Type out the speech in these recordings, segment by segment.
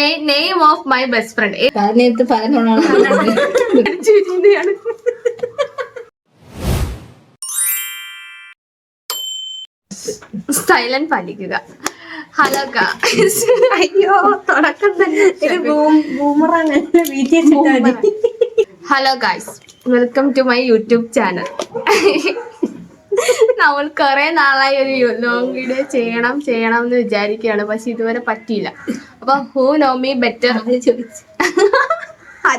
Name of my best friend. Silent പാലിക്കുക. Hello അയ്യോ തുടക്കം തന്നെ. Hello guys, welcome to my YouTube channel. നമ്മൾ കുറെ നാളായി ഒരു ലോങ് വീഡിയോ ചെയ്യണം എന്ന് വിചാരിക്കുകയാണ്, പക്ഷെ ഇതുവരെ പറ്റിയില്ല. അപ്പൊ ഹൂ നോ മീ ബെറ്റർ ആരും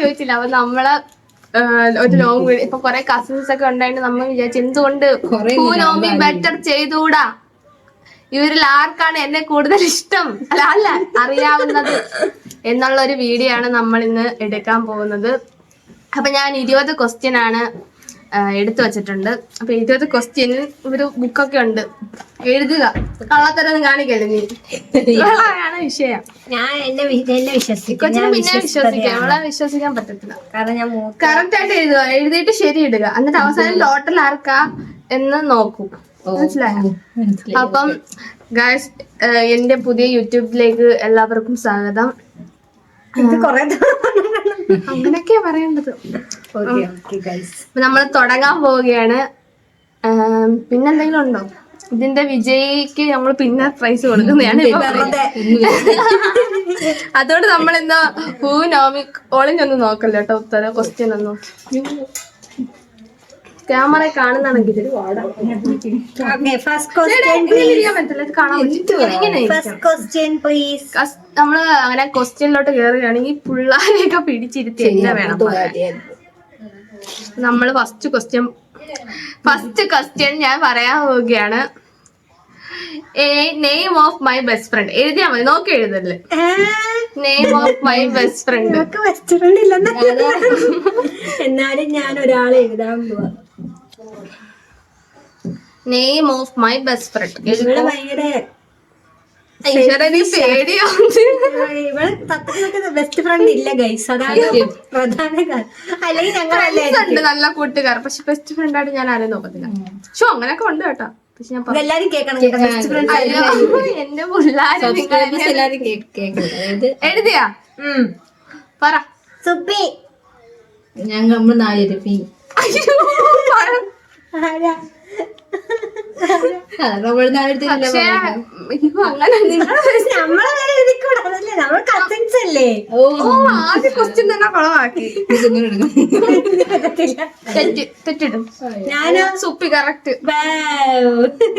ചോദിച്ചില്ല. അപ്പൊ നമ്മള് ഒരു ലോങ് വീഡിയോ ഇപ്പൊ കൊറേ കസിൻസ് ഒക്കെ ഉണ്ടായിട്ട് നമ്മൾ വിചാരിച്ചു എന്തുകൊണ്ട് ഹൂ നോ മീ ബെറ്റർ ചെയ്തുകൂടാ, ഇവരിൽ ആർക്കാണ് എന്നെ കൂടുതൽ ഇഷ്ടം അല്ല അറിയാവുന്നത് എന്നുള്ള ഒരു വീഡിയോ ആണ് നമ്മൾ ഇന്ന് എടുക്കാൻ പോകുന്നത്. അപ്പൊ ഞാൻ 20 ക്വസ്റ്റ്യൻ ആണ് എടുത്തു വെച്ചിട്ടുണ്ട്. അപ്പൊ 20 ക്വസ്റ്റ്യനിൽ ഒരു ബുക്കൊക്കെ ഉണ്ട്, എഴുതുക. കള്ളത്തരൊന്നും കാണിക്കല്ലേ നീ, ആണ് വിഷയം. ഞാൻ എന്നെ വിശ്വസിക്കാം. പിന്നെ വിശ്വസിക്കാം, അവളെ വിശ്വസിക്കാൻ പറ്റത്തില്ല. കറക്റ്റ് ആയിട്ട് എഴുതുക, എഴുതിയിട്ട് ശരി ഇടുക, എന്നിട്ട് അവസാനം ടോട്ടൽ ആർക്കാ എന്ന് നോക്കൂ. മനസ്സിലായോ? അപ്പം ഗായ്സ്, എന്റെ പുതിയ യൂട്യൂബിലേക്ക് എല്ലാവർക്കും സ്വാഗതം. അങ്ങനെയൊക്കെയാ പറയേണ്ടത്. നമ്മൾ തുടങ്ങാൻ പോവുകയാണ്. പിന്നെന്തെങ്കിലും ഉണ്ടോ? ഇതിന്റെ വിജയിക്ക് നമ്മൾ പിന്നെ പ്രൈസ് കൊടുക്കുന്നതാണ്. അതുകൊണ്ട് നമ്മൾ ഇന്ന് ഹൂ നോമി ഒളിഞ്ഞൊന്നും നോക്കല്ലോ കേട്ടോ, ഉത്തര ക്വസ്റ്റ്യൻ ഒന്നും. ക്യാമറ കാണുന്നാണെങ്കിൽ നമ്മള് അങ്ങനെ ക്വസ്റ്റ്യനിലോട്ട് കയറുകയാണെങ്കിൽ പിള്ളേരെയൊക്കെ പിടിച്ചിരുത്തി എന്നെ വേണം. നമ്മള് ഫസ്റ്റ് ക്വസ്റ്റ്യൻ ഞാൻ പറയാൻ പോവുകയാണ്. Name of my best friend. എഴുതിയാ മതി, നോക്കി എഴുതല്ലേ. Name of my best friend. Best friend ഇല്ലെന്ന് എന്നാലും ഞാൻ ഒരാളെ എഴുതാൻ പോവാ. Name of my best friend. ഇവിടെ ഭയങ്കര ബെസ്റ്റ് ഫ്രണ്ട് ഇല്ല ഗൈസ്, അതാണ് പ്രധാന കാര്യം. അല്ലെങ്കിൽ ഞങ്ങൾ നല്ല കൂട്ടുകാർ, പക്ഷെ ബെസ്റ്റ് ഫ്രണ്ട് ആയിട്ട് ഞാൻ ആരെയും നോക്കത്തില്ല. ഷോ അങ്ങനെയൊക്കെ ഉണ്ട് കേട്ടോ, പക്ഷെ ഞാൻ എല്ലാരും കേൾക്കണം. എന്റെ പിള്ളേരും എഴുതിയാ പറ. സുപ്പി ഞങ്ങൾ 4 പി ആദ്യ ക്വസ്റ്റ്യൻ തന്നെ കുളമാക്കി. തെറ്റിടും. ഞാന് സുപ്പി കറക്റ്റ്.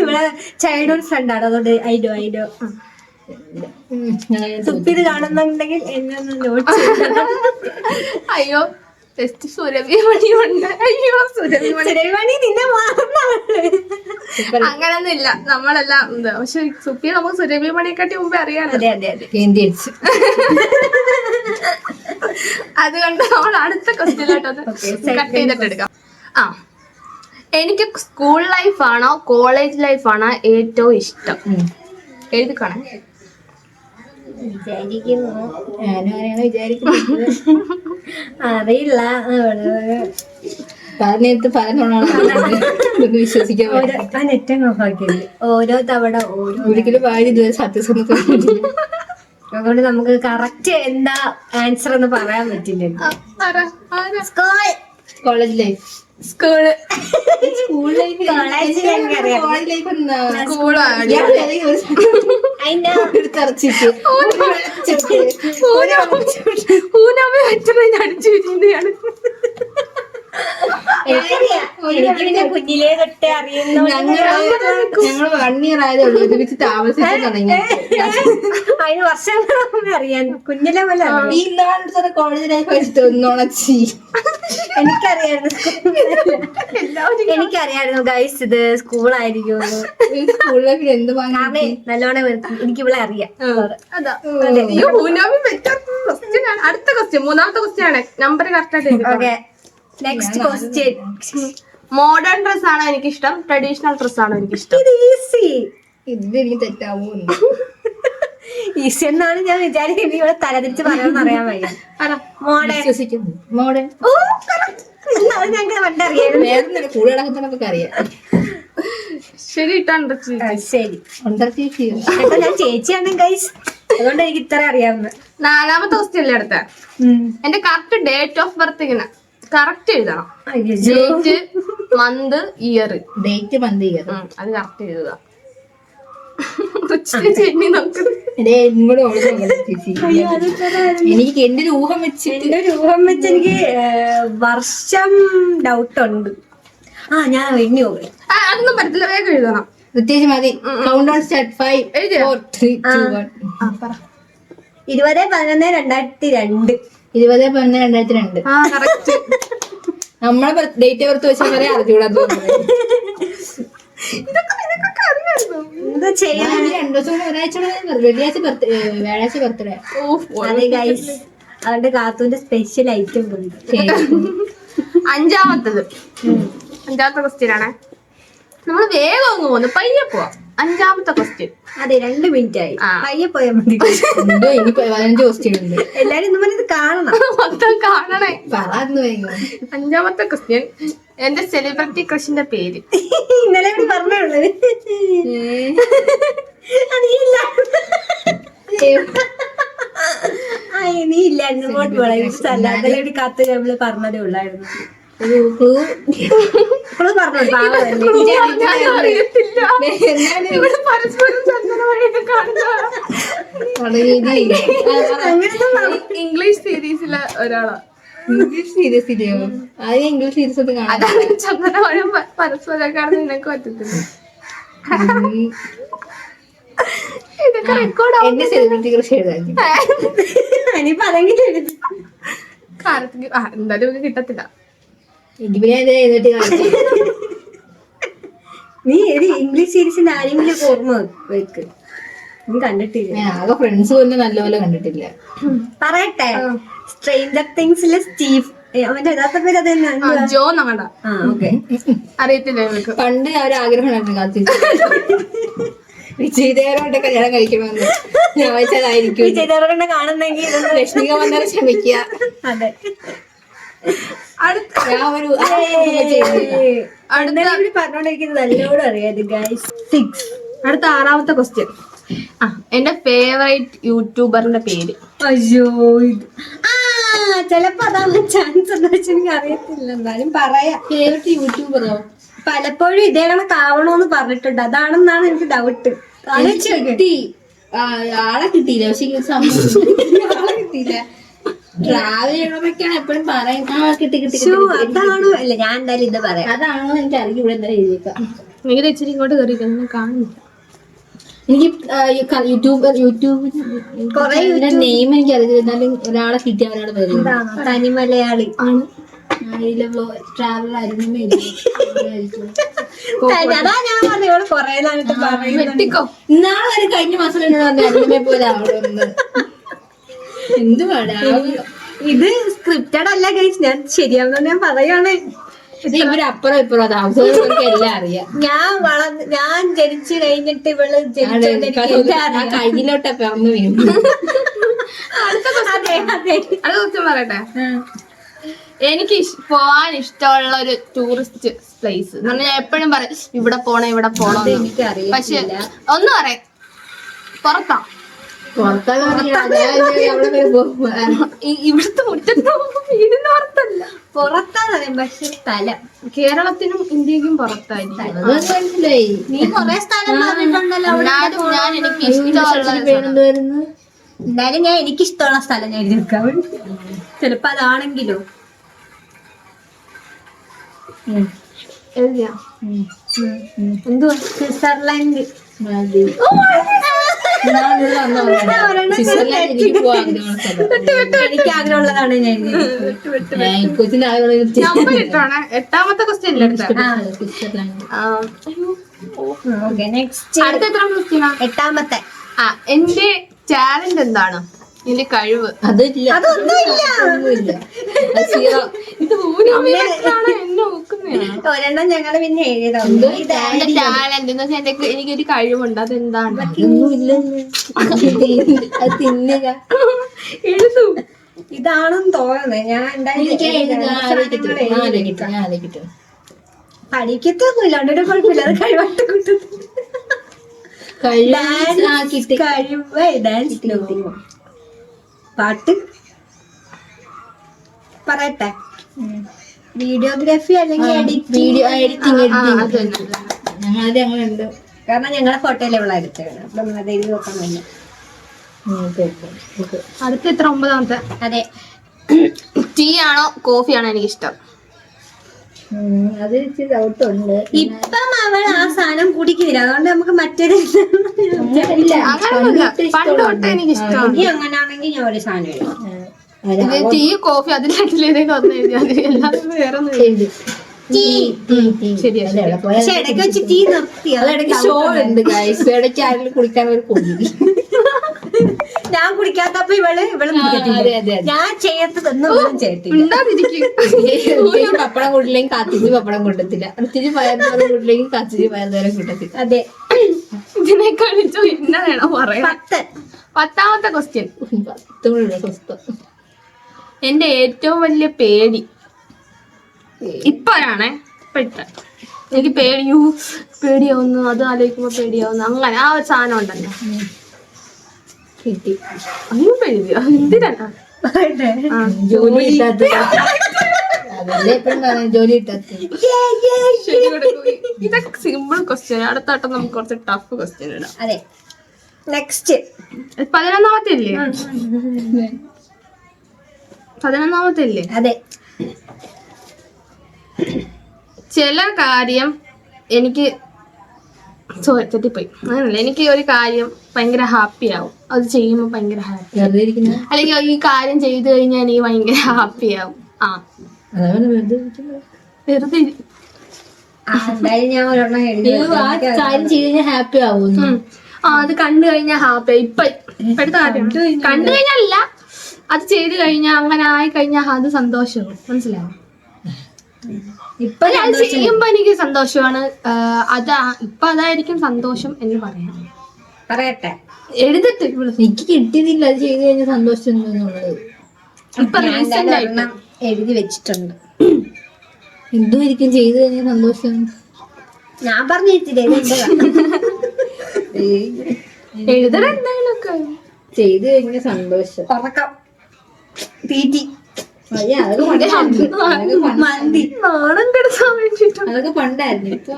ഇവിടെ ചൈൽഡ്ഹുഡ് ഫ്രണ്ട് ആണ്, അതുകൊണ്ട് ഐഡോ സുപ്പി ഇത് കാണുന്നുണ്ടെങ്കിൽ എന്നെ ഒന്ന് നോട്ട് ചെയ്യണം. അയ്യോ സുരഭിമണിയുണ്ട്. അയ്യോ സുരഭിമണി നിന്നെ അങ്ങനൊന്നും ഇല്ല, നമ്മളെല്ലാം ഉണ്ട്. പക്ഷെ സുപ്പി നമുക്ക് സുരഭിമണിയെക്കാട്ടി മുമ്പേ അറിയാലോ. അതുകൊണ്ട് നമ്മൾ അടുത്ത ക്വസ്റ്റ്യനിലോട്ടത് കട്ട് ചെയ്തിട്ട് എടുക്കാം. എനിക്ക് സ്കൂൾ ലൈഫാണോ കോളേജ് ലൈഫാണോ ഏറ്റവും ഇഷ്ടം? എഴുതിക്കാണേ. അറിയില്ല, വിശ്വസിക്കാൻ ഓരോ തവണ ഒരിക്കലും ഭാര്യ സത്യസന്ധത. അതുകൊണ്ട് നമുക്ക് കറക്റ്റ് എന്താ ആൻസർ എന്ന് പറയാൻ പറ്റില്ല. College life. സ്കൂൾ ലൈഫ് കുഞ്ഞിലേ തൊട്ടേ അറിയുന്നു. ഞങ്ങൾ 1 year ആയതേ ഉള്ളൂ ഒരുമിച്ച് താമസിക്കാൻ തുടങ്ങി. അതിന് വർഷങ്ങളെ അറിയാൻ കുഞ്ഞിലെ പോലെ. ഈ നാളെ കോളേജ് ലൈഫ് വെച്ചിട്ട് ഒന്നുണച്ചി എനിക്കറിയായിരുന്നു ഗൈസ് ഇത് സ്കൂളായിരിക്കും. സ്കൂൾ ലൈഫിൽ എന്ത് നല്ലോണം എനിക്ക് ഇവിടെ അറിയാം. അടുത്ത ക്വസ്റ്റ്യൻ, മൂന്നാമത്തെ ക്വസ്റ്റ്യൻ ആണ്. നമ്പർ കറക്റ്റ് ആയിട്ട്. Next question. മോഡേൺ ഡ്രസ് ആണോ എനിക്കിഷ്ടം, ട്രഡീഷണൽ ഡ്രസ് ആണോ എനിക്കിഷ്ടം? ഈസി. ഇതെനിക്ക് തെറ്റാവോ? ഈസി എന്നാണ് ഞാൻ വിചാരിക്കുന്നത്. ഇവിടെ തലതിരിച്ച് പറയാമെന്ന് അറിയാൻ വയ്യ. മോഡേൺ. മോഡേൺ. ഞങ്ങൾക്ക് പണ്ടറിയാം. വേറെ കൂടെ കിടക്കുന്നതൊക്കെ അറിയാം. ശരി ഇട്ടാണ് ശരി ചേച്ചി കേട്ടോ, ഞാൻ ചേച്ചിയാണ് ഗൈസ്, അതുകൊണ്ട് എനിക്ക് ഇത്ര അറിയാവുന്ന. 4ാമത്തെ ക്വസ്റ്റ്യൻ അല്ലേ അടുത്ത? എന്റെ കറക്റ്റ് ഡേറ്റ് ഓഫ് ബർത്ത് ഇങ്ങനെ കറക്റ്റ് എഴുതണം. Date, month, year. Date month year അത് കറക്റ്റ് എഴുതുക. നോക്കുന്നത് ഇങ്ങോട്ട് ചേച്ചി. എനിക്ക് എന്റെ ഒരു ഊഹം വെച്ച് എനിക്ക് വർഷം ഡൗട്ട് ഉണ്ട്. ഞാൻ എണ്ണി പോകും. അതൊന്നും പറ്റത്തില്ല, വേഗം എഴുതണം. പ്രത്യേകിച്ച് മതി. കൗണ്ട് ഡൗൺ സ്റ്റാർട്ട് 5 എഴുതിയോ? 4 3 2 1. 20/11/2002. 20/11/2002. കറക്റ്റ്. നമ്മളെ ഡേറ്റ് ഓഫ് ബർത്ത് വെച്ചാൽ വരെ അറിഞ്ഞൂടാ. ഇതൊക്കെ നിനക്കൊക്കെ അറിയാമോ? എന്താ ചെയ്യാൻ? 2 ദിവസം ഒരാഴ്ച വ്യാഴാഴ്ച ബർത്ത്ഡേ. അതെ ഗൈസ്, അതുകൊണ്ട് കാത്തൂന്റെ സ്പെഷ്യൽ ഐറ്റം ഉണ്ട്. 5ാമത്തത്. 5ാമത്തെ ക്വസ്റ്റ്യൻ ആണ്. നമ്മള് വേഗം അങ്ങ് പോകുന്നു, പയ്യെ പോവാം. 5ാമത്തെ ക്വസ്റ്റ്യൻ. അതെ, 2 മിനിറ്റ് ആയി. പയ്യെ പോയാൽ മതി. എന്തോ ഇനി 15 ക്വസ്റ്റ്യൻ ഉണ്ട്. എല്ലാരും ഇന്ന് ഇത് കാണണം, മൊത്തം കാണണേ. പറഞ്ഞു വൈകും. 5ാമത്തെ ക്വസ്റ്റ്യൻ. എന്റെ സെലിബ്രിറ്റി ക്രഷിന്റെ പേര്. ഇന്നലെ ഇവിടെ പറഞ്ഞുള്ളത് നീ ഇല്ലായിരുന്നു. ഇങ്ങോട്ട് പോളാം. അതെല്ലാം കാത്ത് നമ്മള് പറഞ്ഞതേ ഉള്ളായിരുന്നു. ഇംഗ്ലീഷ് സീരീസിലെ ഒരാളാ. ഇംഗ്ലീഷ് സീരീസ് ഇല്ലയോ? അത് ഇംഗ്ലീഷ് സീരീസ് ഒന്നും കാണാൻ അതാണ് ചന്ദനമഴയും പരസ്പരം കാണുന്ന നിനക്ക് പറ്റത്തില്ല. ഇതൊക്കെ റെക്കോർഡ് എന്റെ സെലിബ്രിറ്റി കൃഷി എഴുതാൻ ഇനിയിപ്പോ അതെങ്കിലും എന്തായാലും ഒക്കെ കിട്ടത്തില്ല. നീ ഇംഗ്ലീഷ് സീരീസിന്റെ ആരെങ്കിലും ഓർമ്മ വെക്ക്. നീ കണ്ടിട്ടില്ല? ആകെ ഫ്രണ്ട്സ് പോലും നല്ലപോലെ കണ്ടിട്ടില്ല. പറയട്ടെ, സ്ട്രേഞ്ചർ തിങ്സിലെ സ്റ്റീവ്, അവന്റെ യഥാർത്ഥ പേര് അത് തന്നെ, ജോ നമ്മട. അറിയത്തില്ല. പണ്ട് ഒരു ആഗ്രഹം ഉണ്ടായിരുന്നു കാത്തി വിജയദേവരോടെ കല്യാണം കഴിക്കണമെന്ന്. ഞാൻ വെച്ചതായിരിക്കും. വിജയദേവരോടെ കാണുന്നെങ്കിൽ ലക്ഷ്മിക വന്നാൽ ക്ഷമിക്കുക. അതെ. ഞാൻ ഒരു പറഞ്ഞോണ്ടിരിക്കുന്നത് നല്ലോണം അറിയാതെ ഗൈസ്. 6. അടുത്ത 6ാമത്തെ ക്വസ്റ്റ്യൻ. എന്റെ ഫേവറേറ്റ് യൂട്യൂബറിന്റെ പേര്. അയ്യോ, ഇത് ചെലപ്പോ അതാവാൻ ചാൻസ് എന്താ വെച്ചാൽ എനിക്ക് അറിയത്തില്ല. എന്നാലും പറയാം. ഫേവറേറ്റ് യൂട്യൂബറോ? പലപ്പോഴും ഇതേ കണക്കാവണോന്ന് പറഞ്ഞിട്ടുണ്ട്. അതാണെന്നാണ് എനിക്ക് ഡൗട്ട്. കിട്ടി, ആളെ കിട്ടിയില്ല. പക്ഷെ ആളെ കിട്ടിയില്ല. ട്രാവൽ ചെയ്യണമെന്നൊക്കെയാണ് എപ്പോഴും പറയാൻ. കിട്ടി കിട്ടി. അതാണോ? അല്ല, ഞാൻ എന്തായാലും ഇത് പറയാം. അതാണോ എനിക്ക് അറിയില്ല. ഇവിടെ എന്തായാലും എഴുതിയേക്കാം. എനിക്ക് ഇച്ചിരി ഇങ്ങോട്ട് കയറി കാണുന്നില്ല. എനിക്ക് യൂട്യൂബിന്റെ നെയിം എനിക്ക് അറിയില്ല. എന്നാലും ഒരാളെ കിട്ടിയ ഒരാളെ പേര് തനി മലയാളി ആണ്. ട്രാവൽ ആയിരുന്നു. അതാ ഞാൻ പറഞ്ഞു കൊറേ നാളിട്ട് പറയുന്നത്. ഇന്നാളെ വരെ കഴിഞ്ഞ മാസം എന്നോട് പറഞ്ഞു അരുമയെ പോലെ ആവണമെന്ന്. എന്ത് പാടാ. ഇത് സ്ക്രിപ്റ്റഡ് അല്ല ഗൈസ്, ഞാൻ ശരിയാവുന്ന ഞാൻ പറയാണ്. ഇവരപ്പുറം ഇപ്പുറം താമസം എല്ലാം അറിയാം. ഞാൻ ജനിച്ചു കഴിഞ്ഞിട്ട് ഇവള് കയ്യിലോട്ടൊക്കെ ഒന്ന് വീണു. അതെ അതെ. അത് കുറിച്ച് പറയട്ടെ. എനിക്ക് പോവാൻ ഇഷ്ടമുള്ള ഒരു ടൂറിസ്റ്റ് പ്ലേസ് എന്ന് പറഞ്ഞാൽ ഞാൻ എപ്പോഴും പറയും ഇവിടെ പോണം ഇവിടെ പോണം. എനിക്കറിയാം. പക്ഷെ ഒന്ന് പറയാം, പുറത്താ. ഇവിടുത്തെ മുറ്റത്ത് വീടിന് പുറത്തല്ല, പുറത്താന്നറിയാം. പക്ഷെ സ്ഥലം കേരളത്തിനും ഇന്ത്യക്കും പുറത്തായിരിക്കും. മനസ്സിലായി. നീ കൊറേ സ്ഥലം പറഞ്ഞിട്ടുണ്ടല്ലോ. എന്നാലും ഞാൻ എനിക്ക് ഇഷ്ടമുള്ള എന്തായാലും ഞാൻ എനിക്കിഷ്ടമുള്ള സ്ഥലം ഞാൻ എഴുതിയെടുക്കാം. ചിലപ്പോ അതാണെങ്കിലോ. എഴുതിയാ എന്തുവാ? സ്വിറ്റ്സർലൻഡ്. എനിക്ക് ആഗ്രഹമുള്ളതാണ് ഞാൻ നമ്പർ ഇട്ടാണ്. 8ാമത്തെ ക്വസ്റ്റ്യൻ നെക്സ്റ്റ്. അടുത്ത എത്ര ക്വസ്റ്റ്യനാ? 8ാമത്തെ. എന്റെ ടാലന്റ് എന്താണ്? എന്റെ കഴിവ് അതില്ല. അതൊന്നുമില്ല. ഇത് എന്നെ നോക്കുന്നതാണ്. ഒരെണ്ണം ഞങ്ങള് പിന്നെ എഴുതാം. എന്റെ ടാലന്റ് എന്ന് വെച്ചാൽ എനിക്കൊരു കഴിവുണ്ട്. അതെന്താണ്? അത് തിന്നുക. എഴുതൂ. ഇതാണെന്ന് തോന്നുന്നത്. ഞാൻ എന്തായാലും പഠിക്കത്തൊന്നുമില്ല അതുകൊണ്ട് കുഴപ്പമില്ല. അത് കഴിവാട്ട് കഴിവ്. പാട്ട് പറയട്ടെ. വീഡിയോഗ്രാഫി അല്ലെങ്കിൽ എഡിറ്റിംഗ് ഞങ്ങളത് ഞങ്ങളുണ്ട്. കാരണം ഞങ്ങളെ ഫോട്ടോ ലെവലാണ് എടുത്തത്. അപ്പൊ നമ്മളത് എഴുതി നോക്കാൻ വേണ്ടി. അടുത്ത എത്ര 9ാമത്തെ? അതെ. ടീ ആണോ കോഫി ആണോ എനിക്ക് ഇഷ്ടം? അത് ഇച്ചിരി ഡൗട്ടുണ്ട്. ഇപ്പം അവൾ ആ സാധനം കുടിക്കുന്നില്ല, അതുകൊണ്ട് നമുക്ക് മറ്റൊരു അങ്ങനെയൊന്നുമില്ല, പണ്ട് തൊട്ടേ എനിക്ക് ഇഷ്ടമാണ്. ഇനി അങ്ങനാണെങ്കിൽ ഞാൻ ഒരു സാധനം എഴുതാം. ടീ കോഫി അതിൽ രണ്ടിലേതൊക്കെ വന്നു കഴിഞ്ഞാൽ എല്ലാവരും വേറെ ഒന്നും ശരിയാ. പക്ഷെ ഇടയ്ക്ക് വെച്ച് ടീ നിർത്തി. അതിടയ്ക്ക് ഷോ ഉണ്ട് ഗൈസ്. ഇടയ്ക്ക് ആരെങ്കിലും കുടിക്കാൻ ഒരു കൊതി. ഞാൻ കുടിക്കാത്തപ്പോ ഇവള് കുടിക്കത്തില്ല. ഞാൻ ചെയ്യത്തതൊന്നും ഇവളും ചെയ്യത്തില്ല. പപ്പടം കൂട്ടില്ലെങ്കിൽ കാത്തിരി പപ്പടം കൂട്ടത്തില്ല. അടുത്തിരി പയർന്നോരം കൂട്ടില്ലെങ്കിൽ കാത്തിരി പയർന്നോരം കൂട്ടത്തില്ല. അതെ. ഇതിനെ കളിച്ചോ എന്നാ വേണം പറയാം. 10ാമത്തെ ക്വസ്റ്റ്യൻ. 10 കൂടെ സ്വസ്ഥം. എന്റെ ഏറ്റവും വലിയ പേടി ഇപ്പോഴാണേ, ഇപ്പോഴത്തെ എനിക്ക് പേടിയാവുന്നു, അത് ആലോചിക്കുമ്പോ പേടിയാവുന്നു, അങ്ങനെ ആ ഒരു സാധനം ഉണ്ടല്ലോ. കിട്ടി. അതിനും പേടിയാ. എന്തിനാ ജോലി കിട്ടാത്ത അതല്ലേ എപ്പോഴും പറയാം, ജോലി കിട്ടാത്ത. ഇതൊക്കെ സിമ്പിൾ ക്വസ്റ്റ്യൻ. അടുത്താട്ടം നമുക്ക് കുറച്ച് ടഫ് ക്വസ്റ്റ്യൻ ഇടാം. അതെ. നെക്സ്റ്റ് 11ാമത്തെ ഇല്ലേ? 11ാമത്തെ ഇല്ലേ? അതെ. ചില കാര്യം എനിക്ക് തെറ്റിപ്പോയി. അങ്ങനല്ല, എനിക്ക് ഒരു കാര്യം ഭയങ്കര ഹാപ്പി ആവും, അത് ചെയ്യുമ്പോ ഭയങ്കര ഹാപ്പി. അല്ലെങ്കിൽ ഈ കാര്യം ചെയ്തു കഴിഞ്ഞാൽ എനിക്ക് ഭയങ്കര ഹാപ്പി ആവും. വെറുതെ ഞാൻ ഒരെണ്ണം എഴുതി. കാര്യം ചെയ്ത് കഴിഞ്ഞാൽ ഹാപ്പി ആവുന്നു. അത് കണ്ടു കഴിഞ്ഞാൽ ഹാപ്പി. ഇപ്പോഴത്തെ കാര്യം കണ്ടു കഴിഞ്ഞാലല്ല, അത് ചെയ്ത് കഴിഞ്ഞാൽ അങ്ങനെ ആയി കഴിഞ്ഞാൽ അത് സന്തോഷവും. മനസ്സിലാവും. ഇപ്പൊ ഞാൻ ചെയ്യുമ്പോ എനിക്ക് സന്തോഷമാണ്. ഇപ്പൊ അതായിരിക്കും സന്തോഷം എന്ന് പറയാം. പറയട്ടെ. എഴുതിട്ട് എനിക്ക് കിട്ടിയതില്ല, അത് ചെയ്ത് കഴിഞ്ഞ സന്തോഷം എന്നുള്ളത്. ഇപ്പൊ റീസെന്റ് ആയിട്ട് എഴുതി വെച്ചിട്ടുണ്ട്. എന്തുമായിരിക്കും ചെയ്ത് കഴിഞ്ഞ സന്തോഷം? ഞാൻ പറഞ്ഞിട്ടില്ലേ, എഴുതണ എന്തെങ്കിലുമൊക്കെ ചെയ്ത് കഴിഞ്ഞ സന്തോഷം. ഉറക്കം, തീറ്റി, മന്തി, നാണം കെടുത്താൻ വേണ്ടിട്ട്. അതൊക്കെ പണ്ടായിരുന്നു. ഇപ്പൊ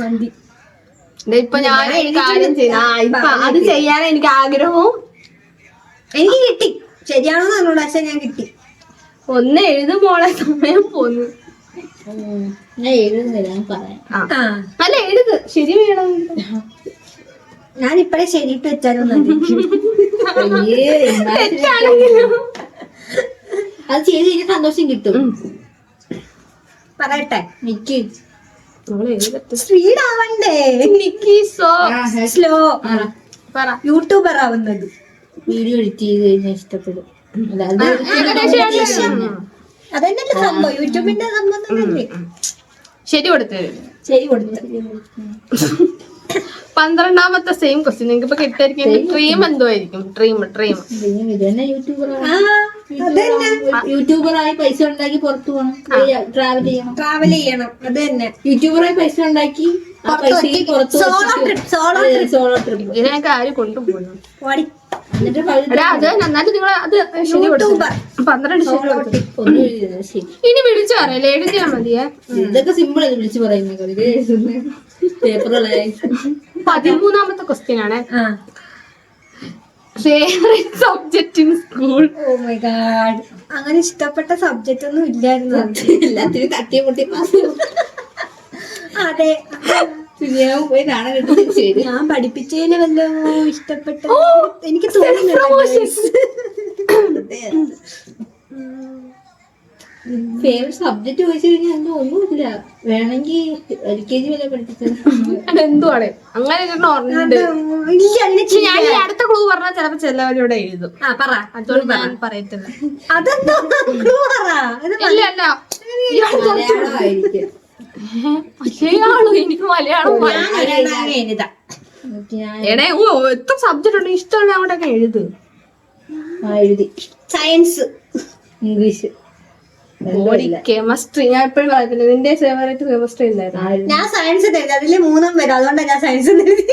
മന്തി. ഇപ്പൊ ഞാൻ ഒരു കാര്യം ചെയ്ത അത് ചെയ്യാൻ എനിക്ക് ആഗ്രഹവും. എനിക്ക് കിട്ടി. ശരിയാണോ എന്നോട് പക്ഷെ ഞാൻ കിട്ടി. ഒന്ന് എഴുതുമ്പോളെ സമയം പോന്നു. ഞാൻ എഴുതുന്നില്ല, ഞാൻ പറയാം. അല്ല എഴുത്, ശരി വേണം. ഞാൻ ഇപ്പഴേ ശരിയിട്ട് വെച്ചാലും അത് ചെയ്ത് കഴിഞ്ഞാൽ സന്തോഷം കിട്ടും. പറയട്ടെ. എനിക്ക് സ്പീഡ് ആവണ്ടേ, സ്ലോ. യൂട്യൂബർ ആവുന്നത് വീഡിയോ എഡിറ്റ് ചെയ്ത് കഴിഞ്ഞാൽ ഇഷ്ടപ്പെടും. അതന്നല്ലേ സംഭവം, യൂട്യൂബിന്റെ സംഭവം തന്നെ. ശരി കൊടുത്തത്. ശരി കൊടുത്തു. 12ാമത്തെ സെയിം ക്വസ്റ്റ്യൻ നിങ്ങൾക്ക് ഇപ്പൊ കിട്ടായിരിക്കും. ഡ്രീം എന്തായിരിക്കും? യൂട്യൂബറായി പൈസ ഉണ്ടാക്കി പുറത്തു പോകണം, ട്രാവൽ ചെയ്യണം. അത് തന്നെ. യൂട്യൂബറായി പൈസ ഉണ്ടാക്കി സോളോ ട്രിപ്പ്. ഇതിനൊക്കെ ആര് കൊണ്ടുപോകുന്നു? എന്നിട്ട് അത് നന്നായിട്ട് നിങ്ങൾ അത് 12 ഇനി വിളിച്ചു പറയല്ലേ, എഴുതിയാ മതിയേ. ഇതൊക്കെ സിമ്പിൾ ആയി വിളിച്ചു പറയുന്നത്. പേപ്പറുകളായി. 13ാമത്തെ ക്വസ്റ്റ്യൻ ആണ്. Favourite subject in school? Oh my God, അങ്ങനെ ഇഷ്ടപ്പെട്ട സബ്ജക്റ്റ് ഒന്നും ഇല്ലായിരുന്നു. എല്ലാത്തിനും തട്ടിയ മുട്ടി പാസ്. അതെ, പോയി നാളെ കിട്ടും. ഞാൻ പഠിപ്പിച്ചതിന് വല്ല ഇഷ്ടപ്പെട്ട എനിക്ക് തോന്നുന്നു. ഫേവറേറ്റ് സബ്ജക്ട് ചോദിച്ചു കഴിഞ്ഞാൽ എന്തോ ഒന്നുമില്ല. വേണമെങ്കിൽ LKG വരെ പഠിപ്പിച്ചത്. എന്തുവാണ് അങ്ങനെ ഞാൻ ഈ അടുത്ത ക്ലൂ പറഞ്ഞാൽ ചിലപ്പോ ചിലവരോട് എഴുതും. അതുകൊണ്ട് ഞാൻ പറയത്തില്ല. ഇല്ല അല്ല, മലയാളമായിരിക്കും. മലയാളം. എനിക്ക് മലയാളം എടേ എത്ര സബ്ജക്ട് ഉണ്ട്, ഇഷ്ടമുള്ള അങ്ങോട്ടൊക്കെ എഴുത്. എഴുതി. സയൻസ്, ഇംഗ്ലീഷ്, കെമിസ്ട്രി ഞാൻ എപ്പോഴും പറയുന്നത് നിന്റെ ഫേവറേറ്റ് കെമിസ്ട്രി ഇല്ലായിരുന്നു. ഞാൻ സയൻസ് എഴുതി, അതില് 3 വരും, അതുകൊണ്ടാണ് ഞാൻ സയൻസ് എഴുതി.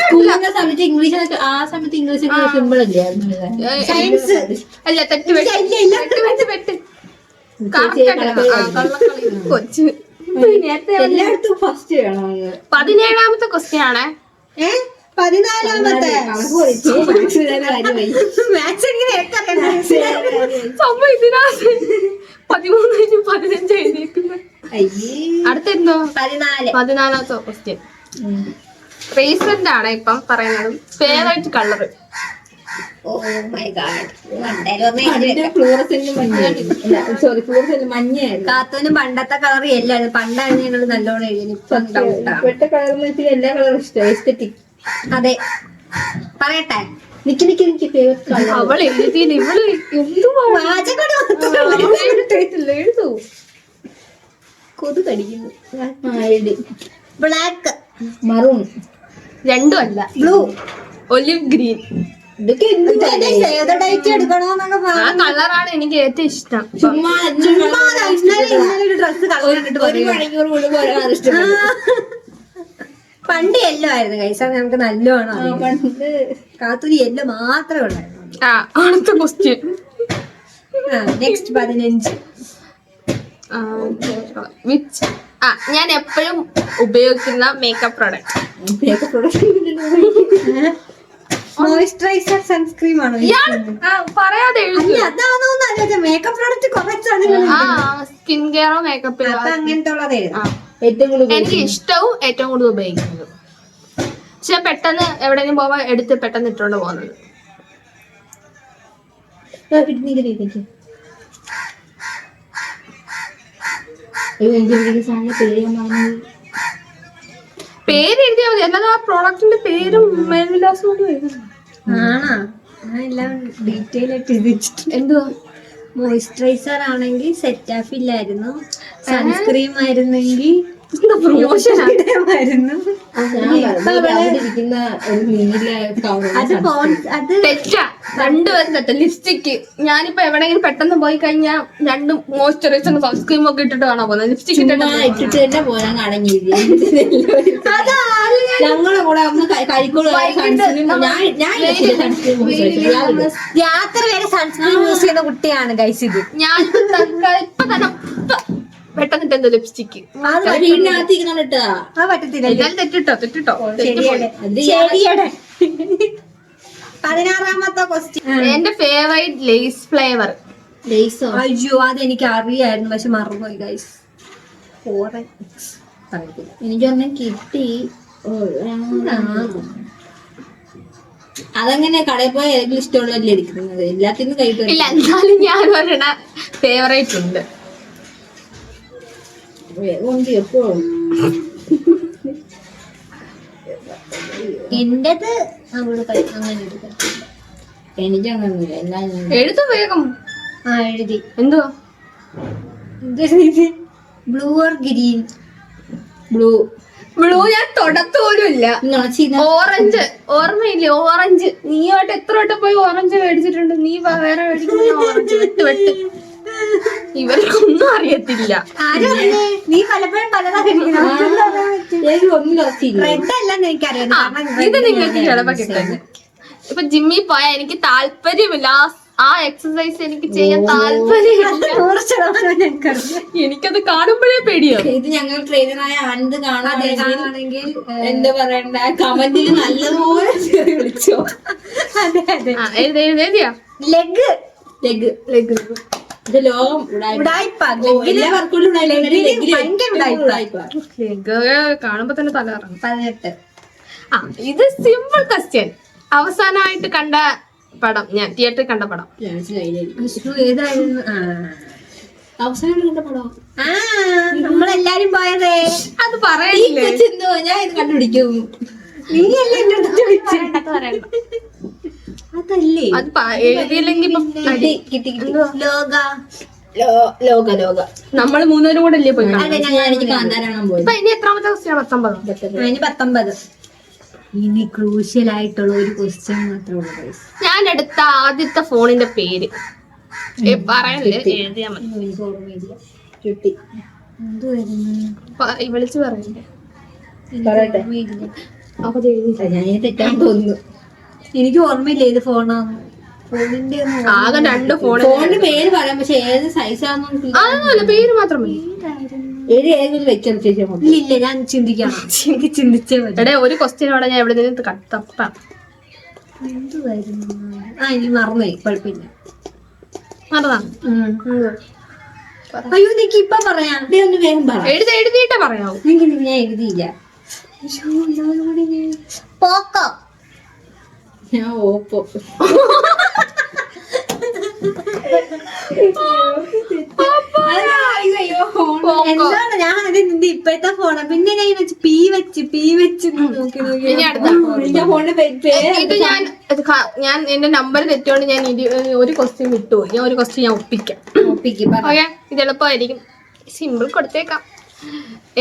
സ്കൂളിന്റെ സമയത്ത് ഇംഗ്ലീഷ് ആ സമയത്ത് ഇംഗ്ലീഷ് സിമ്പിൾ അല്ലേ സയൻസ് അല്ല തെറ്റ് കൊച്ചു. എല്ലായിടത്തും ഫസ്റ്റ് വേണം 17ാമത്തെ ക്വസ്റ്റ്യൻ ആണ്. 14ാമത്തെ കാര്യമായി മാത്സ് എങ്ങനെ സംഭവം ഇതിനകത്ത് 13 15 എഴുതിയിരിക്കുന്നത്. അടുത്തെന്തോ 14ാമത്തെ ക്വസ്റ്റ്യൻ റീസെന്റ് ആണ് ഇപ്പം പറയുന്നത്. Favourite colour. Oh my god, fluorescent fluorescent മഞ്ഞയായിരുന്നു. കാത്തൂന് പണ്ടത്തെ കളർ എല്ലായിരുന്നു. പണ്ടായിരുന്നു ഞങ്ങൾ നല്ലോണം എഴുതി. ഇപ്പം ഡൗട്ടാ. ഇപ്പോഴത്തെ കളർ എന്ന് വെച്ചാൽ എല്ലാ കളറും ഇഷ്ടം. എസ്തെറ്റിക്. അതെ പറയട്ടെ, നിക്ക് ഫേവറേറ്റ് കളർ അവൾ എഴുതിയില്ല. ഇവള് എഴുതൂ. കൊതു കടിക്കുന്നു. ബ്ലാക്ക്, മറൂൺ, രണ്ടും അല്ല. Blue, olive green. ഇതൊക്കെ ഡേറ്റ് എടുക്കണോന്നൊക്കെ ആ കളറാണ് എനിക്ക് ഏറ്റവും ഇഷ്ടം. ചുമ്മാ ഒരു ഡ്രസ് കളർ ഒരു മണിക്കൂർ മുഴുവൻ ഒരാൾ ഇഷ്ടപ്പെട്ടു. പണ്ട് യെല്ലോ ആയിരുന്നു കൈസാ, നമുക്ക് നല്ലോണം പണ്ട് കാത്തൂരി യെല്ലോ മാത്രമേ ഉണ്ടായിരുന്നു. അടുത്ത ക്വസ്റ്റ്യൻ. നെക്സ്റ്റ് 15. ഞാൻ എപ്പോഴും ഉപയോഗിക്കുന്ന മേക്കപ്പ് പ്രോഡക്റ്റ്. മോയിസ്ചറൈസർ, സൺസ്ക്രീം ആണോ? പറയാതെ എഴുതി. അതാണോ മേക്കപ്പ് പ്രോഡക്റ്റ് കുറച്ചാണ്. സ്കിൻ കെയറോ മേക്കപ്പ് അപ്പൊ അങ്ങനത്തെ ഉള്ളത് ഏറ്റവും കൂടുതൽ എനിക്ക് ഇഷ്ടവും ഏറ്റവും കൂടുതൽ ഉപയോഗിക്കുന്നത്. പക്ഷെ പെട്ടെന്ന് എവിടെയെങ്കിലും പോകുമ്പോ എടുത്ത് പെട്ടെന്ന് ഇട്ടോണ്ട് പോകുന്നത്. പേര് എഴുതിയാൽ മതി, അല്ലാതെ ആ പ്രോഡക്റ്റിന്റെ പേരും മേൽവിലാസവും കൂടി എഴുതണം. ആണോ? ഞാൻ എല്ലാം ഡീറ്റെയിൽ ആയിട്ട് എഴുതിച്ചിട്ടുണ്ട്. എന്തുവാ? മോയിസ്ചറൈസർ ആണെങ്കിൽ സെറ്റാഫ് ഇല്ലായിരുന്നു. സൺസ്ക്രീം ആയിരുന്നെങ്കിൽ പ്രൊമോഷൻ ആയിരുന്നു. ഇരിക്കുന്ന ഒരു നീല അത് തെറ്റാ, രണ്ടുപേരും തെറ്റാ. ലിപ്സ്റ്റിക്ക് ഞാനിപ്പോ എവിടെയെങ്കിലും പെട്ടെന്ന് പോയി കഴിഞ്ഞാൽ രണ്ടും മോയ്സ്ചറൈസറും സൺസ്ക്രീം ഒക്കെ ഇട്ടിട്ട് വേണോ പോകുന്നത്. ലിപ്സ്റ്റിക് ഇട്ടിട്ട് തന്നെ പോരാൻ കടങ്ങി. ഞങ്ങളെ കൂടെ ഒന്ന് കരിക്കോട് രാത്രി വരെ സൺസ്ക്രീൻ യൂസ് ചെയ്യുന്ന കുട്ടിയാണ് ഗൈസ് ഇത്. ഞാൻ ഇപ്പൊ തന്നെ പെട്ടെന്ന് എന്തോ ലിപ്സ്റ്റിക്ക് വീടിനകത്ത് ഇരിക്കുന്നിട്ടാ ആ പറ്റത്തില്ല. തെറ്റിട്ടോ. ശരിയാണ്. 16ാമത്തെ ക്വസ്റ്റ്യൻ. എന്റെ ഫേവറേറ്റ് ലേസ് ഫ്ലേവർ. ലേസോ? അയ്യോ അതെനിക്ക് അറിയായിരുന്നു, പക്ഷെ മറന്നുപോയി ഗൈസ്. എനിക്കൊന്നും കിട്ടി. അതങ്ങനെ കടയിൽ പോയി ഏതെങ്കിലും ഇഷ്ടമുള്ളതല്ലേ എടുക്കുന്നത്, എല്ലാത്തിനും കഴിക്കും. ഇല്ല, എന്നാലും ഞാൻ ഒരെണ്ണ ഫേവറേറ്റ് ഉണ്ട്. എപ്പോഴും എന്റേത് അങ്ങനെ എനിക്കങ്ങനൊന്നുമില്ല. എല്ലാം എഴുതു വേഗം. എഴുതി. എന്തുവാ? Blue or green? ബ്ലൂ. ഞാൻ തൊടത്ത് പോലും ഇല്ല. ഓറഞ്ച് ഓർമ്മയില്ലേ? ഓറഞ്ച് നീയായിട്ട് എത്ര വട്ടം പോയി ഓറഞ്ച് മേടിച്ചിട്ടുണ്ട്. നീ വേറെ മേടിക്കുന്ന ഓറഞ്ച് വെട്ട്. ഇവർക്കൊന്നും അറിയത്തില്ല. നീ പലപ്പോഴും പലതാ റെഡ് അല്ലെന്ന് എനിക്കറിയാം. ഇത് നിങ്ങൾക്ക് ചിലപ്പോ കിട്ടും. ഇപ്പൊ ജിമ്മിൽ പോയാൽ എനിക്ക് താല്പര്യമില്ല, ആ എക്സസൈസ് എനിക്ക് ചെയ്യാൻ താല്പര്യമില്ല. എനിക്കത് കാണുമ്പോഴേ പേടിയാണ്. ഇത് ഞങ്ങൾ ട്രെയിനറായ ആനന്ദ് കാണാണെങ്കിൽ എന്താ പറയണ്ട, കമന്റിൽ നല്ലതുപോലെ വിളിച്ചോ. എഴുതിയാ ലെഗ്. ഇത് ലോകം കാണുമ്പോ തന്നെ തലകറങ്ങും. 18. ഇത് സിമ്പിൾ ക്വസ്റ്റ്യൻ. അവസാനമായിട്ട് കണ്ട പടം, ഞാൻ തിയേറ്ററിൽ കണ്ട പടം. ഏതായിരുന്നു? അവസാനം കണ്ട പടം നമ്മളെല്ലാരും പോയതേ. അത് പറയണില്ലേ? ഞാൻ ഇത് കണ്ടുപിടിക്കും. നീ അല്ലേ എന്റെ അടുത്ത് ചോദിച്ചേ? അതല്ലേ അത് എഴുതിയില്ലെങ്കിൽ ലോക നമ്മള് മൂന്നുപേരും കൂടെ അല്ലേ പോയി കാണാൻ? എനിക്ക് കാന്താരാണ് പോയത്. ഇപ്പൊ ഇനി എത്രാമത്തെ ക്വസ്റ്റ്യൻ? 19. ഇനി ക്രൂഷ്യൽ ആയിട്ടുള്ള ഒരു ക്വസ്റ്റ്യൻ മാത്രമേ ഉള്ളൂ. ഞാൻ എടുത്ത ആദ്യത്തെ ഫോണിന്റെ പേര്. പറയല്ലേ, എഴുതിയാ മതി. എനിക്ക് ഓർമ്മയില്ല. കിട്ടി. വിളിച്ചു പറയണ്ടേ? പറയട്ടെ. അപ്പൊ ഇത് എഴുതി. ഞാൻ തെറ്റാൻ തോന്നുന്നു. എനിക്ക് ഓർമ്മയില്ല ഏത് ഫോണാന്ന്. ഫോണിന്റെ ആകെ 2 ഫോൺ. ഫോണിന്റെ പേര് പറയാം, പക്ഷെ ഏത് സൈസാണെന്ന് അതൊന്നുമല്ല, പേര് മാത്രം മതി. ഏതെങ്കിലും വെച്ചാൽ ചേച്ചി. ഇല്ല, ഞാൻ ചിന്തിക്കണം. എനിക്ക് ചിന്തിച്ചേ പറ്റും. എടേ, ഒരു ക്വസ്റ്റ്യനോടെ ഞാൻ എവിടെ നിന്ന് തപ്പാം. എന്തുവായിരുന്നു? ഇനി മറന്നുപോയി. കുഴപ്പമില്ല. മറന്നാ? അയ്യോ, എനിക്ക് ഇപ്പൊ പറയാം. ഒന്ന് വേഗം പറ. എഴുതിയിട്ടേ പറയാവൂ. എനിക്ക് ഞാൻ എഴുതിയില്ല. പോക്കോ. ഞാൻ ഓപ്പോ. എന്താണ് ഞാൻ അത് നിന്റെ ഇപ്പോഴത്തെ ഫോണാ. പിന്നെ ഞാൻ വെച്ച് പി വെച്ച് നോക്കി ഇനി അടുത്ത ഫോണിന്റെ ഇത് ഞാൻ എന്റെ നമ്പർ തെറ്റോണ്ട് ഞാൻ ഒരു ക്വസ്റ്റ്യൻ വിട്ടുപോയി. ഞാൻ ഒരു ക്വസ്റ്റ്യൻ ഞാൻ ഒപ്പിക്കാം. ഓക്കെ, ഇത് എളുപ്പമായിരിക്കും. സിമ്പിൾ കൊടുത്തേക്കാം.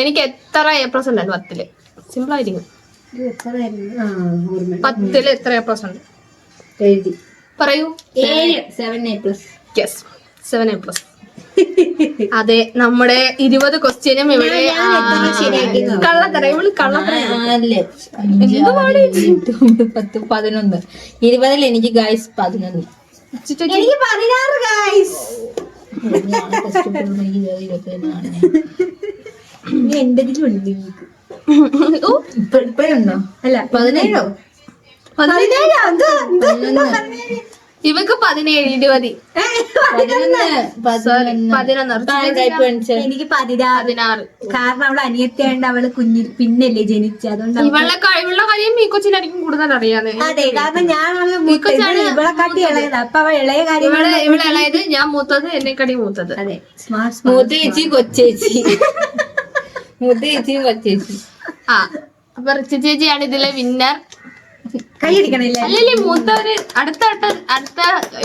എനിക്ക് എത്ര A+ ഉണ്ടായിരുന്നു 10ല്? സിമ്പിൾ ആയിരിക്കും. 10ല് എത്ര A+ ഉണ്ട്? എഴുതി പറയൂ. 7A+. Yes, 7A+. അതെ, നമ്മുടെ 20 ക്വസ്റ്റ്യനും ഇവിടെ കള്ളത്തറ. ഇവള് കള്ളത്തറ. 10, 11. 20 എനിക്ക് ഗൈസ് 11. എനിക്ക് 16 ഗൈസ്. എന്റെ ഉണ്ട് നിങ്ങൾക്ക്. ഇപ്പോഴുണ്ടോ? അല്ല 17. 17. ഇവക്ക് 17, 20, 11. എനിക്ക് 16. കാരണം അവള് അനിയത്തിയാണ്ട് അവള് കുഞ്ഞിൽ പിന്നല്ലേ ജനിച്ച. അതുകൊണ്ട് ഇവളുടെ കാര്യം ഈ കൊച്ചിനായിരിക്കും കൂടുതൽ അറിയാതെ. അതെ, കാരണം ഞാനാണ് ഇവളെ കാട്ടി ഇളയത്. അപ്പൊ അവൾ ഇളയ കാര്യം. ഇവിടെ ഇളയത്, ഞാൻ മൂത്തത്, എന്നെക്കാടി മൂത്തത്. അതെ, സ്മാർട്ട്. മൂത്തേച്ചി കൊച്ചേച്ചി. മൂത്തേച്ചി കൊച്ചേച്ചി. ആ, അപ്പൊ റിച്ച ചേച്ചിയാണ് ഇതിലെ വിന്നർ. കൈയടിക്കണില്ല. അല്ലല്ലേ, മൂത്തവര് അടുത്ത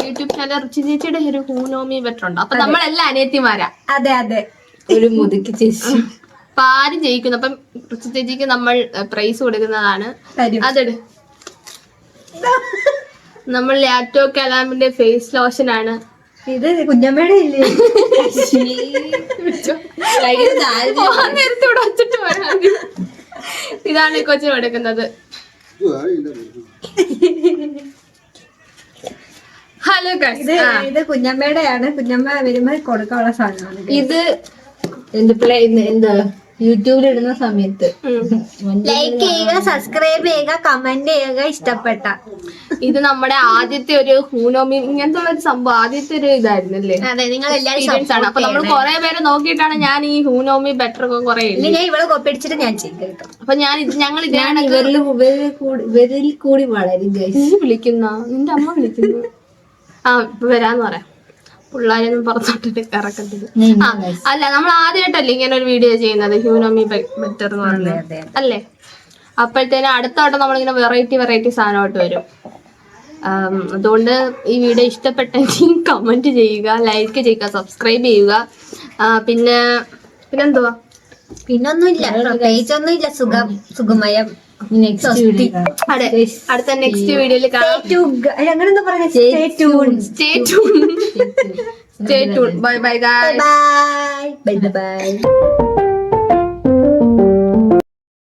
യൂട്യൂബ് ചാനൽ റിച്ച ചേച്ചിയുടെ ഒരു ഹൂനോമി ബെറ്റർ ഉണ്ട്. അപ്പൊ നമ്മളെല്ലാം അനിയത്തിമാരാ. അതെ അതെ, ഒരു മുതുക്കി ചേച്ചി. അപ്പൊ ആരും ജയിക്കുന്നു. അപ്പം റിച്ച ചേച്ചിക്ക് നമ്മൾ പ്രൈസ് കൊടുക്കുന്നതാണ്. അതെട്. നമ്മൾ ലാറ്റോ കലാമിന്റെ ഫേസ് ലോഷൻ ആണ്. ഇത് കുഞ്ഞമ്മയുടെ ഇല്ലേ? നേരത്തെ ഇവിടെ വച്ചിട്ട് വരാം. ഇതാണ് ഈ കൊച്ചിന് കൊടുക്കുന്നത്. ഹലോ ഇത് കുഞ്ഞമ്മയുടെ ആണ്. കുഞ്ഞമ്മ വരുമ്പോ കൊടുക്കാനുള്ള സാധനമാണ് ഇത്. എന്താ യൂട്യൂബിൽ ഇടുന്ന സമയത്ത് ലൈക്ക് ചെയ്യുക, സബ്സ്ക്രൈബ് ചെയ്യുക, കമന്റ് ചെയ്യുക ഇഷ്ടപ്പെട്ട. ഇത് നമ്മുടെ ആദ്യത്തെ ഒരു ഹൂനോമി ഇങ്ങനത്തെ ഒരു സംഭവം, ആദ്യത്തെ ഒരു ഇതായിരുന്നല്ലേ. അതെ, നിങ്ങൾ എക്സ്പീരിയൻസ് ആണ്. അപ്പൊ നമ്മൾ കുറെ പേരെ നോക്കിയിട്ടാണ് ഞാൻ ഈ ഹൂനോമി ബെറ്റർ ഒക്കെ കുറെ ഞാൻ ഇവിടെ കൊപ്പിടിച്ചിട്ട് ഞാൻ ചെയ്യും കേട്ടോ. അപ്പൊ ഞങ്ങൾ ഇതാണ് ഇവരിൽ കൂടി വളരും. വിളിക്കുന്ന നിന്റെ അമ്മ വിളിക്കുന്നു. ഇപ്പൊ വരാന്ന് പറയാം. പിള്ളേരൊന്നും പുറത്തോട്ടിട്ട് ഇറക്കത്തില്ല. അല്ല, നമ്മൾ ആദ്യമായിട്ടല്ലേ ഇങ്ങനെ ഒരു വീഡിയോ ചെയ്യുന്നത്, ഹ്യൂനോമി ബെറ്റർ എന്ന് പറഞ്ഞത് അല്ലേ? അപ്പോഴത്തേനും അടുത്ത വട്ടം നമ്മളിങ്ങനെ വെറൈറ്റി സാധനമായിട്ട് വരും. അതുകൊണ്ട് ഈ വീഡിയോ ഇഷ്ടപ്പെട്ടെങ്കിൽ കമന്റ് ചെയ്യുക, ലൈക്ക് ചെയ്യുക, സബ്സ്ക്രൈബ് ചെയ്യുക. പിന്നെന്തുവാ? പിന്നൊന്നുമില്ല, പ്രത്യേകിച്ചൊന്നുമില്ല. സുഖമയം. അതെ, അടുത്ത നെക്സ്റ്റ് വീഡിയോയിൽ കാണാം. അങ്ങനെന്താ പറയുക? Stay tuned. Bye bye guys. Bye bye.